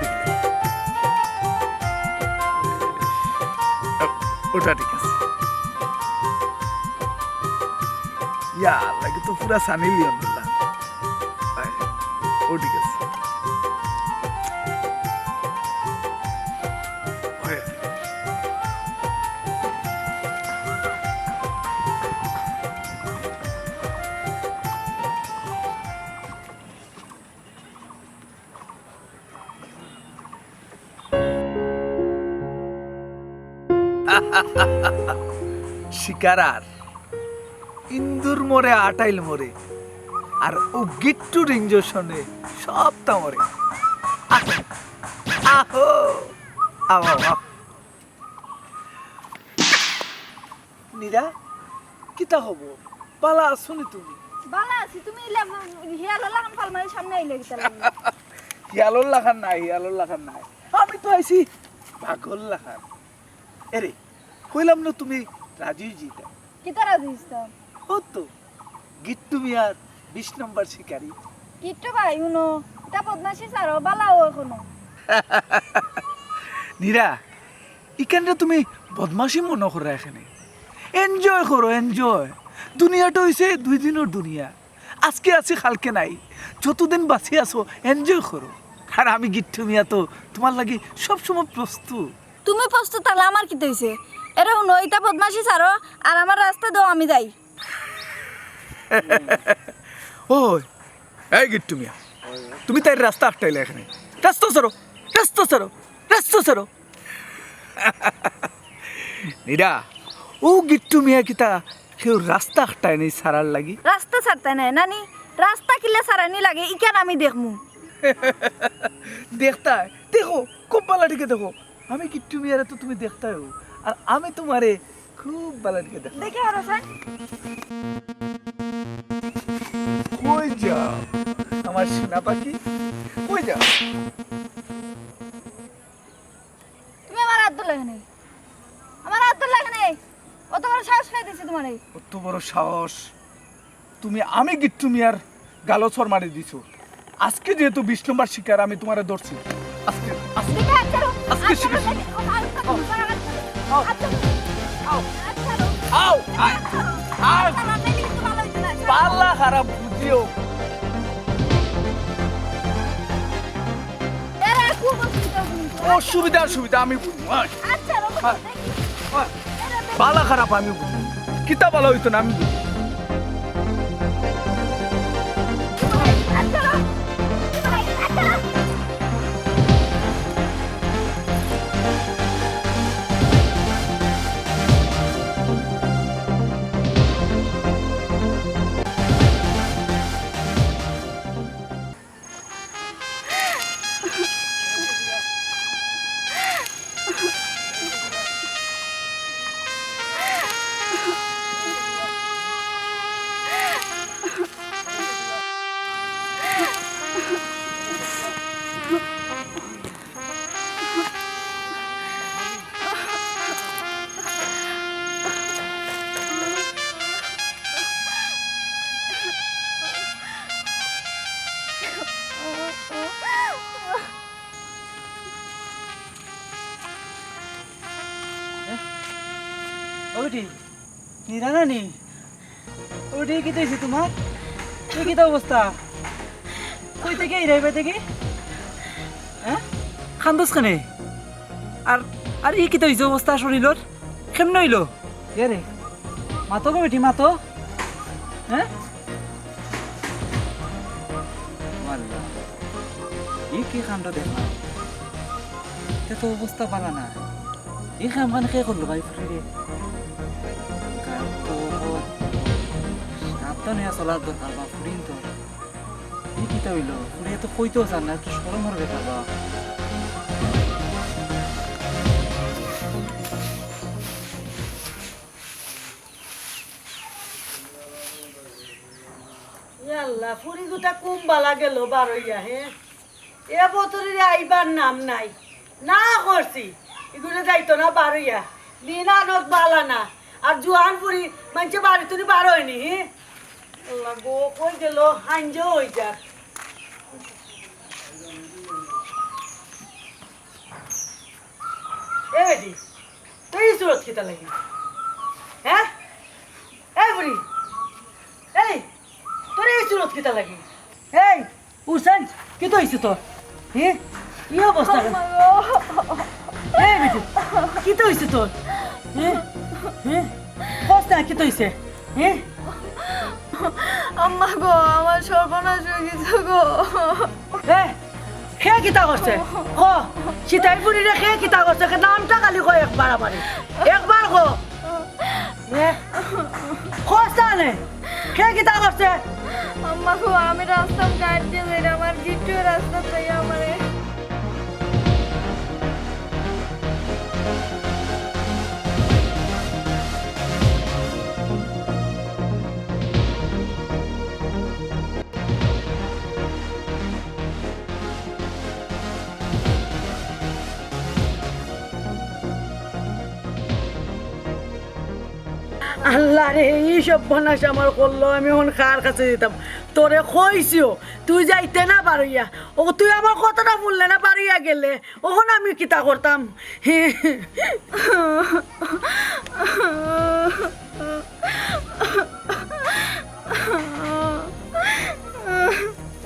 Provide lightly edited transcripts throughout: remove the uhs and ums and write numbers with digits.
দেখি ওটা ঠিক আছে ইয়া লাগে তো পুরা সানি লিওন বললাম ও ঠিক আছে শিকারার ইন্দুর মোড়ে আটাইল মোড়ে আর ও গিট্টু রিঞ্জনে সব তামরে আহো আও নীরা কিতা হব বালা আসুনি তুমি বালা আছি তুমি হিয়াল লাগান ফালমারির সামনে আইলে গিতা লাগি হিয়ালর লাখান নাই আমি তো আইছি পাগল লাখান এরে কইলাম না তুমি রাজি জিতা কিতা রাজি ইসলাম ও তো গিট্টু মিয়ার 20 নম্বর শিকারী কিট্টু ভাই উনো তা বদমাশি সারো বালাও এখনো নীরা ইখানটা তুমি বদমাশি মনে করো এখানে এনজয় করো এনজয় দুনিয়াটা হইছে 2 দিনের দুনিয়া আজকে আছে কালকে নাই যতদিন বাঁচি আছো এনজয় করো আর আমি গিট্টু মিয়া তো তোমার লাগি সবসময় প্রস্তুত তুমি প্রস্তুত তাহলে আমার কি হইছে এরা উনো এটা বদমাশি সারো আর আমার রাস্তা দাও আমি যাই ওই এই গিট্টু মিয়া তুমি তাই রাস্তা আটটাইলে এখানে রাস্তা সরো নীরা ও গিট্টু মিয়া কিতা কেউ রাস্তা আটটায় নেই সারার লাগি রাস্তা ছাড়তে নাই নানি রাস্তা কিলে সারানি লাগে ইকেন আমি দেখমু দেখো খুব বালাটিকে দেখো আমি গিট্টু মিয়ারে তো তুমি দেখতাই আর আমি তোমারে খুব বালাটিকে দেখো দেখে আর স্যার কই যাও আমার সোনা পাখি কই যাও তুমি আমার হাত ধরলে কেন আমার হাত ধরলে কেন অত বড় সাহস খাই দিছে তোমারে কত বড় সাহস তুমি আমি গিট্টু মিয়ার গালছর মারি দিছো আজকে যেহেতু 20 নম্বর শিকার আমি তোমারে ধরছি আজকে দেখে হাত ধরো আজকে শিকার আও আও পাল্লা খারাপ বুঝিও অসুবিধা আমি বুঝবো পাল্লা খারাপ আমি বুঝবো কিতা ভালো হইতো না আমি বুঝবো ওটি নীরা নানি ওটি কি দেখছি তোমার তুই কি অবস্থা কই থেকে এই রাইবা থেকে হ্যাঁ খান্দোস খানে আর আর এই কি হইছে অবস্থা শরীরের কেমন হইলো রে মাতো গো বেটি মাতো হ্যাঁ ওয়াল্লাহ এই কি কাণ্ড দেখলা এত অবস্থা পালা না এই কাম খান কে করলো ভাই ফুরি সাবধানে চলার দরকার বা ফুরিন তো এই কিতা হইল ফুরিয়ে তো কইতেও চান না একটু সরমর ব্যাপার বা আল্লাহ ফুরি দুটা কুম বালা গেল বারইয়া হে এ বতরের আইবার নাম নাই না করছি এগুলো যাইতো না বারইয়া দিন আনত বালা না আর জুয়ান ফুরি মানছে বাড়ি তুমি বার হয়নি হে আল্লাহ গো কই গেল হাঞ্জ হই যা বেটি তুই এই সুরত কিতা লাগি হ্যাঁ এই বুড়ি এই তোর এই সুরত কিতা লাগি এই উসান কি তো হইছে তোর হ্যাঁ কি অবস্থা এই বেটি কি তো হইছে তোর হ্যাঁ হ্যাঁ বস্তা কি তো হইছে হ্যাঁ আম্মা গো আমার সর্বনাশ হয়ে গেছে গো খেয়ে কিতা করছে ও সীতাই বুড়িরে খেয়ে কিতা করছে নামটা খালি কো একবার কো খোস্তানে খেয়ে কিতা করছে আম্মা গো আমি রাস্তা কাট দিয়ে যাই আমার গিট্টু রাস্তা চাই আমারে আল্লাহ রে এই সব বনাস আমার করলো আমি এখন কার কাছে যেতাম তোরে কইছিও তুই যাইতে না বাড়িয়া ও তুই আমার কথাটা বললে না বাড়িয়া গেলে ওখানে আমি কিতা করতাম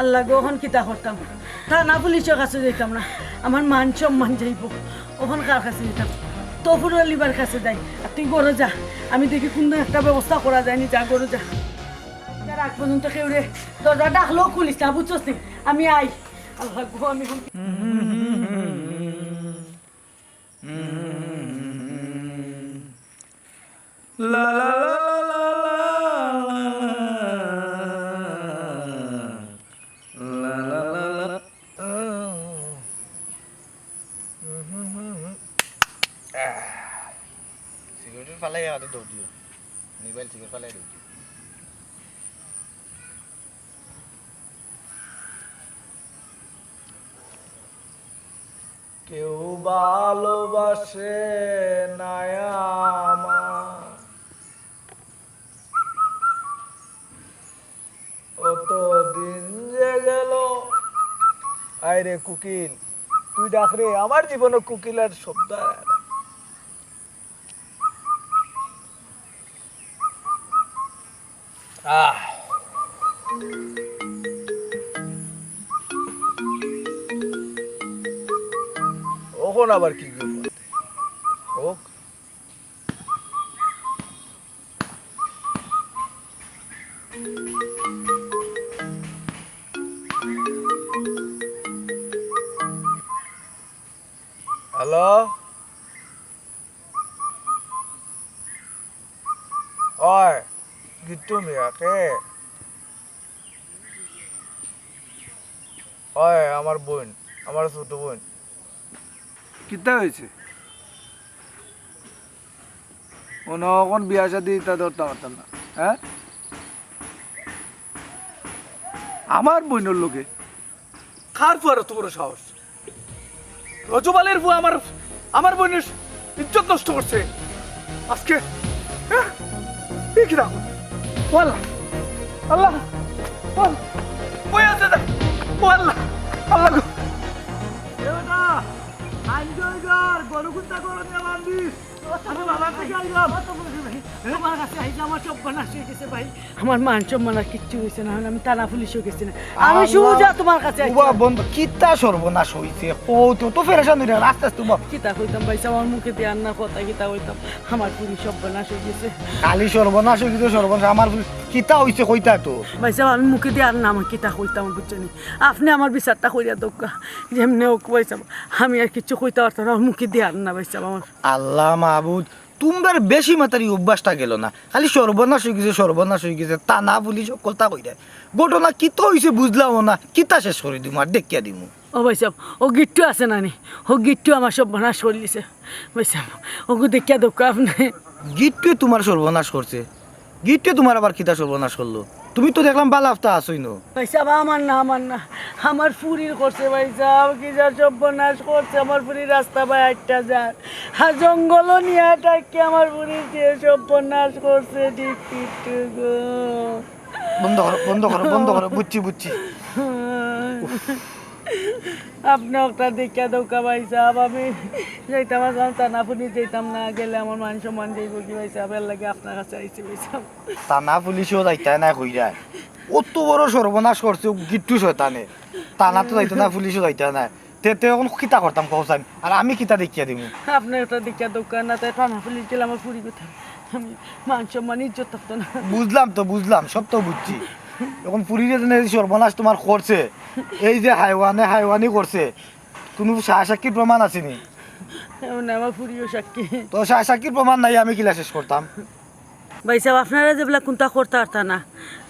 আল্লাহ গো ওখান কিতা করতাম থানা পুলিশের কাছে যেতাম না আমার মান সম্মান যাইব ওখান কার কাছে যেতাম তফুর লিবার কাছে যাই আর তুই গরো যা আমি দেখি কোন একটা ব্যবস্থা করা যায়নি যা গরো যা রাত পর্যন্ত কেউ রে দরজা ডাকলেও খুলিস না বুঝছস নি আমি আই আল্লাহ গো আমি লা লা লা লা লা লা সিকিউরিটির ফালাই আমাদের দৌড় দিও মোবাইল সিকিউর ফালাই দৌড় দিও কেউ ভালোবাসে না আমার অত দিন যে গেল আরে কুকিল তুই ডাক রে আমার জীবনে কুকিলের শব্দ আয় না। আহ ওখন আবার কি বিপদ হোক হ্যালো ওই গিট্টু মিয়া কে ওই আমার বোন আমার ছোট বোন কিতা হয়েছে কোন বিয়া শাদি তা ধরতে পারতাম না হ্যাঁ আমার বোনের লোকে কার ফুয়ার এত বড় সাহস রজবালের ফুয়া আমার বোনের ইজ্জত নষ্ট করছে আজকে কি দেখো আল্লাহ আল্লাহ বই আছে দেখ আল্লাহ আল্লাহ গরু কুত্তা করে দেওয়ান দিস আমি বাবা থেকে আইলাম তোমার কাছে আইলে আমার সব বানাস হয়ে গেছে ভাই আমার মান সম্মান আর কিচ্ছু হয়েছে না আমি টানা পুলিশও গেছি না আমি সুজা তোমার কাছে বন্ধ কিতা সর্বনাশ হইছে ও তো ফেরেশান হইরা আস্তে আস্তে কিতা কইতাম ভাই আমার মুখে দিয়ে আন্না কথা কিতা কইতাম আমার পুলিশ সব বানাস হয়ে গেছে কালি সর্বনাশ হইছে সর্বনাশ আমার কিতা হইছে কইতা তো ভাই আমি মুখে দিয়ে আর না আমার কিতা কইতাম বুঝছেন আপনি আমার বিচারটা কইরা দোকা যেমনি হোক ভাই আমি আর কিছু কইতে পারতাম না মুখে দিয়ে আর না ভাই আমার আল্লাহ মাহবুদ তোমার বেশি মাতারি অভ্যাসটা গেল না খালি সর্বনাশ হয়ে গেছে তা না বলি সকলতা কই দেয় ঘটনা কিতা হইছে বুঝলাম না কিতা শেষ করে দিমু আর দেখিয়া দিমু ও ভাই ও গিট্টু আছে না নি ও গিট্টু আমার সব বানাস করে দিছে ভাই ওকে দেখিয়া দোকা আপনি গিট্টু তোমার সর্বনাশ করছে গিট্টু তোমার আবার কিতা সর্বনাশ করলো তুমি তো দেখলাম বালা হপ্তা আসই নো ভাই আমার না আমার পুরীর করছে ভাই কি যা সর্বনাশ করছে আমার পুরীর রাস্তা ভাই একটা যার আর জঙ্গল নিয়ে টাকি আমার পুরীর যে সর্বনাশ করছে ঠিক গো বন্ধ করো বুঝছি আপনি একটা দেখা দৌকা ভাই সাহেব, আমি যাইতাম আসলাম টানাফুনি যেতাম না, গেলে আমার মান সম্মান যাইব কি ভাই সাহেব, এর লাগে আপনার কাছে আইসি ভাই সাহেব। থানা পুলিশও যাইতা না কইরা, অত বড় সর্বনাশ করছে গিট্টু শয়তানে। থানা তো যাইতো না, পুলিশও যাইতা না, তে এখন কিতা করতাম কৌসান, আর আমি কিতা দেখিয়া দিমু? আপনি একটা দেখা দৌকা না, তাই টানাফুনি গেলে আমার ফুরি কোথায়, আমি মান সম্মান ইজ্জত থাকতো না। বুঝলাম সব তো বুঝছি। এখন পুরীরে সর্বনাশ তোমার করছে, এই যে হাইওয়ানি করছে, কোনো সাক্ষীর প্রমাণ আসেনি? এমন আমার ফুরিও সাক্ষী। তো সাক্ষীর প্রমাণ নাই, আমি কিলা শেষ করতাম? ভাই সাহেব আপনারা যেগুলা কোনটা করতে পারতা না,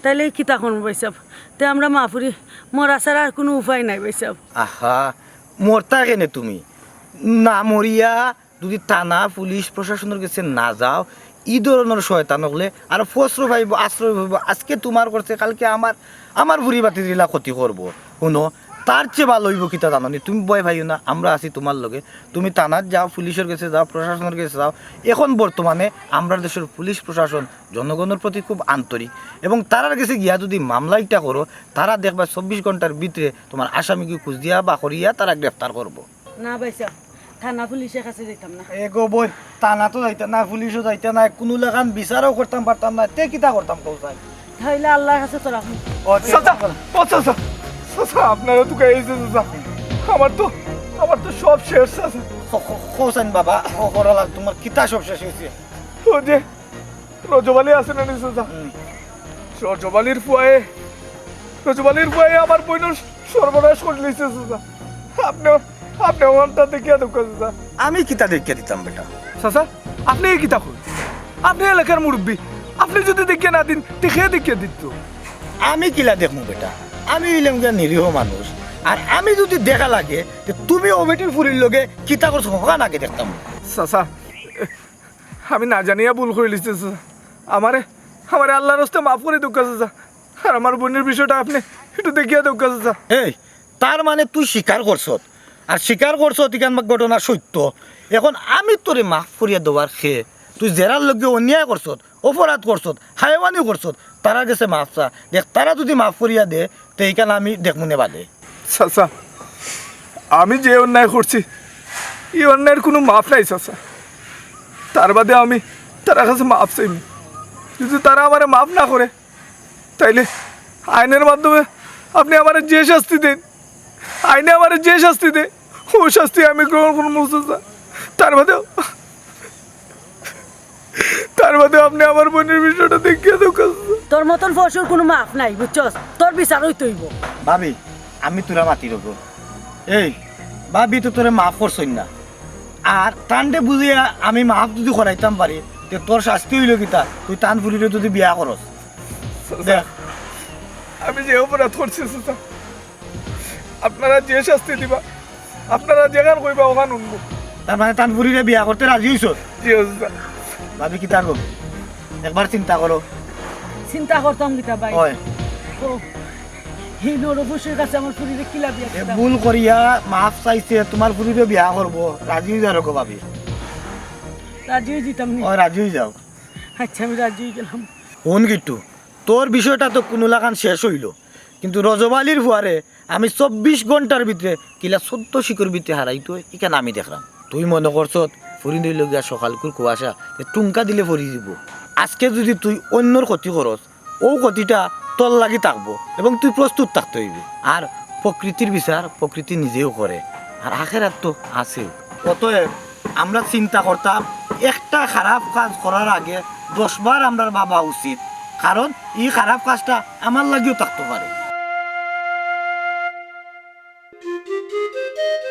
তাইলে কিতা করবো ভাই সাহেব, তে আমরা মাফুরি মরা ছাড়া আর কোনো উপায় নাই ভাই সাহেব। আহা, মরতা কেনে তুমি? না মরিয়া যদি থানা পুলিশ প্রশাসনের কাছে না যাও, ই ধরনের শয়তান হলে আর ফসর ভাইব, আশ্রয় ভাইব, আজকে তোমার করছে কালকে আমার ভুড়ি বাতি দিলা ক্ষতি করবো। শুনো, তার চেয়ে ভালো হইব কিতা জানি, তুমি ভয় ভাইও না, আমরা আছি তোমার লগে। তুমি থানার যাও, পুলিশের কাছে যাও, প্রশাসনের কাছে যাও। এখন বর্তমানে আমরা দেশের পুলিশ প্রশাসন জনগণের প্রতি খুব আন্তরিক, এবং তারার কাছে গিয়া যদি মামলাইটা করো, তারা দেখবা 24 ঘন্টার ভিতরে তোমার আসামিকে খুঁজ দিয়া বা করিয়া তারা গ্রেফতার করবো। না ভাই সাহেব, থানা পুলিশের কাছে যেতাম না। এগো বই, থানা তো যাইতা না, পুলিশও যাইতা না, কোনো লাগান বিচারও করতাম পারতাম না, তে কিতা করতাম কৌসাই? তাইলে আল্লাহর কাছে তো রাখুন। আপনারা তো গাইছে চাচা, আমার তো সব শেষ চাচা। কৌসাইন বাবা, করলা তোমার কিতা সব শেষ হয়েছে? ও যে রজবালি আছে না চাচা, রজবালির ফুয়ায়ে আমার বোনের সর্বনাশ করে লিখছে চাচা। আপনি ওখানটা দেখিয়া দেখো চাচা। আমি কিতা দেখিয়ে দিতাম বেটা? চাচা আপনি কি তখন, আপনি এলাকার মুরব্বী, আপনি যদি দেখিয়ে না দিন দেখিয়ে দিত। আমি কিলা দেখবো বেটা? আমি হইলাম গিয়া নিরীহ মানুষ, আর আমি যদি দেখা লাগে যে তুমি ওবেটির ফুরির লগে কিতা করছো, হকা নাকি দেখতাম। চাচা আমি না জানিয়া ভুল করে লিখছে চাচা, আমারে আল্লাহর রাস্তে মাফ করে দেখ চাচা, আর আমার বোনের বিষয়টা আপনি একটু দেখিয়া দেখ চাচা। এই তার মানে তুই স্বীকার করছ, আর স্বীকার করছ ইকান ঘটনা সত্য। এখন আমি তোরে মাফ করিয়া দেওয়ার খেয়ে তুই জেরার লগে অন্যায় করছ, অপরাধ করছ, হাইওয়ানি করছ, তারা গেছে মাফ চা দেখ, তারা যদি মাফ করিয়া দে তো এইখানে আমি দেখমুনে বাদে। চাচা আমি যে অন্যায় করছি এই অন্যায়ের কোনো মাফ নাই চাচা, তার বাদে আমি তার কাছে মাফ চাইনি। যদি তারা আমারে মাফ না করে তাইলে আইনের মাধ্যমে আপনি আমার যে শাস্তি দেন, আইনে আমার যে শাস্তি দেয় ও শাস্তি আমি গ্রহণ করবো চাচা। তার বাদে আপনি আমার বোনের বিষয়টা দেখিয়ে দেখ। তোর মতন ফসল কোনো মাফ নাই বুঝছস, তোর বিচার হইতে হইব। ভাবি আমি তোরা মাতি রব, এই ভাবি তো তোরে মাফ করছই না, আর টানটে বুঝিয়া আমি মাফ যদি করাইতাম পারি তে তোর শাস্তি হইল কিতা, তুই টান ফুলিরে যদি বিয়া করস। দেখ আমি যে অপরাধ করছি চাচা, আপনারা যে শাস্তি দিবা, আপনারা যেখান কইবা ওখান উনবো। তার মানে টান ফুলিরে বিয়া করতে রাজি হইছ? জি চাচা। ভাবি কিতা করব, একবার চিন্তা করো। চিন্তা করতাম কিতা ভাই, হয় ও এই নরবশের কাছে আমার ফুরিরে কিলা বিয়া এ দিতাম। ভুল করিয়া মাফ চাইছে, তোমার ফুলিরে বিয়া করবো, রাজি হয়ে যাও রকম ভাবি। রাজি হয়ে যেতাম নি। ওই রাজি হয়ে যাও। আচ্ছা আমি রাজি হয়ে গেলাম। কোন কিট্টু, তোর বিষয়টা তো কোনো লাগান শেষ হইল, কিন্তু রজবালির ফুয়ারে আমি 24 ঘন্টার ভিতরে কিলা 14 শিকর ভিতরে হারাইতো, এখানে আমি দেখলাম। তুই মনে করছ ফুরি দিল গিয়া সকালকুর কুয়াশা টুঙ্কা দিলে ফরি দিব। আজকে যদি তুই অন্যর ক্ষতি করস, ও ক্ষতিটা তোর লাগি থাকবো, এবং তুই প্রস্তুত থাকতে হইবি। আর প্রকৃতির বিচার প্রকৃতি নিজেও করে, আর আখেরাত তো আছে। অতএব আমরা চিন্তা করতাম একটা খারাপ কাজ করার আগে 10 বার আমরা ভাবা উচিত, কারণ এই খারাপ কাজটা আমার লাগিও থাকতে পারে।